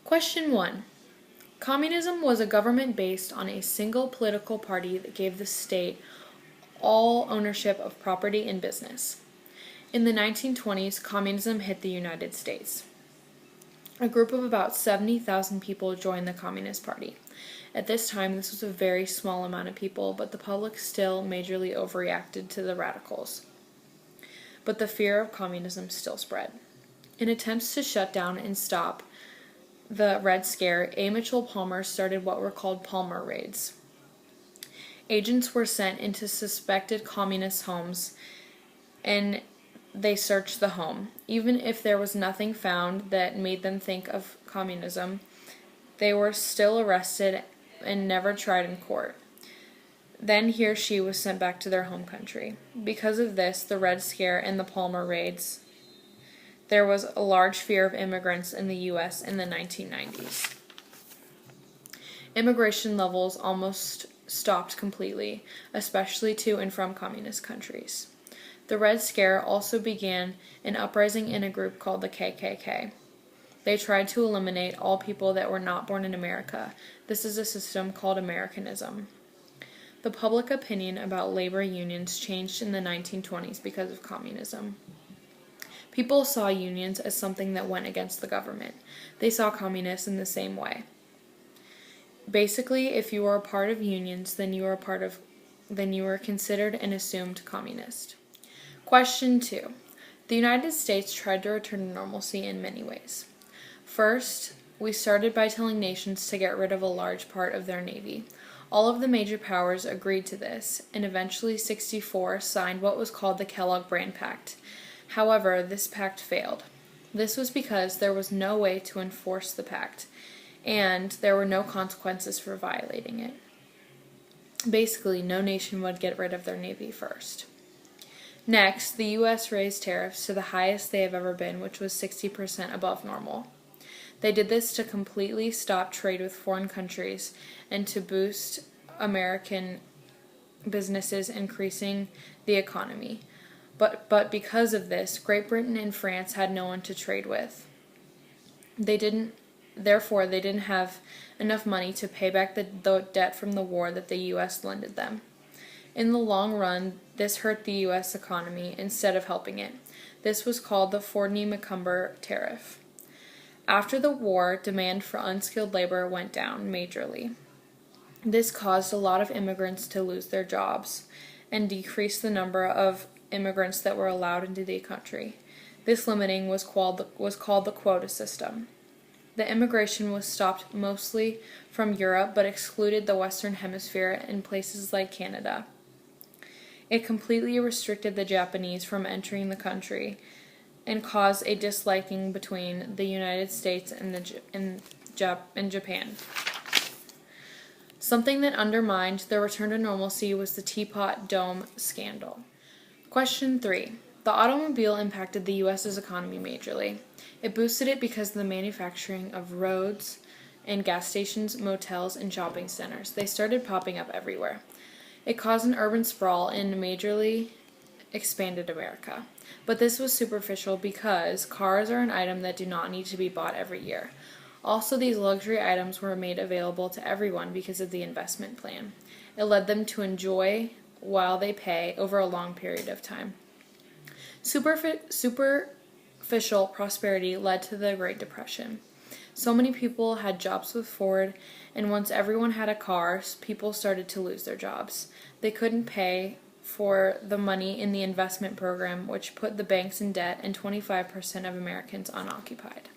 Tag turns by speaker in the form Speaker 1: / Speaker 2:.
Speaker 1: Question 1. Communism was a government based on a single political party that gave the state all ownership of property and business. In the 1920s, communism hit the United States. A group of about 70,000 people joined the Communist Party. At this time, this was a very small amount of people, but the public still majorly overreacted to the radicals. But the fear of communism still spread. In attempts to shut down and stop the Red Scare, A. Mitchell Palmer started what were called Palmer Raids. Agents were sent into suspected communist homes, and they searched the home. Even if there was nothing found that made them think of communism, they were still arrested and never tried in court. Then he or she was sent back to their home country. Because of this, the Red Scare and the Palmer Raids, there was a large fear of immigrants in the U.S. in the 1990s. Immigration levels almost stopped completely, especially to and from communist countries. The Red Scare also began an uprising in a group called the KKK. They tried to eliminate all people that were not born in America. This is a system called Americanism. The public opinion about labor unions changed in the 1920s because of communism. People saw unions as something that went against the government. They saw communists in the same way. Basically, if you were a part of unions, then you were considered and assumed communist. Question 2. The United States tried to return to normalcy in many ways. First, we started by telling nations to get rid of a large part of their navy. All of the major powers agreed to this, and eventually 64 signed what was called the Kellogg-Briand Pact. However, this pact failed. This was because there was no way to enforce the pact, and there were no consequences for violating it. Basically, no nation would get rid of their navy first. Next, the U.S. raised tariffs to the highest they have ever been, which was 60% above normal. They did this to completely stop trade with foreign countries and to boost American businesses, increasing the economy. But because of this, Great Britain and France had no one to trade with. Therefore, they didn't have enough money to pay back the debt from the war that the U.S. lended them. In the long run, this hurt the U.S. economy instead of helping it. This was called the Fordney-McCumber Tariff. After the war, demand for unskilled labor went down majorly. This caused a lot of immigrants to lose their jobs and decreased the number of immigrants that were allowed into the country. This limiting was called the quota system. The immigration was stopped mostly from Europe, but excluded the Western Hemisphere and places like Canada. It completely restricted the Japanese from entering the country and caused a disliking between the United States and Japan. Something that undermined the return to normalcy was the Teapot Dome scandal. Question 3. The automobile impacted the U.S.'s economy majorly. It boosted it because of the manufacturing of roads and gas stations, motels, and shopping centers. They started popping up everywhere. It caused an urban sprawl and majorly expanded America. But this was superficial because cars are an item that do not need to be bought every year. Also, these luxury items were made available to everyone because of the investment plan. It led them to enjoy while they pay over a long period of time. Superficial prosperity led to the Great Depression. So many people had jobs with Ford, and once everyone had a car, people started to lose their jobs. They couldn't pay for the money in the investment program, which put the banks in debt and 25% of Americans unoccupied.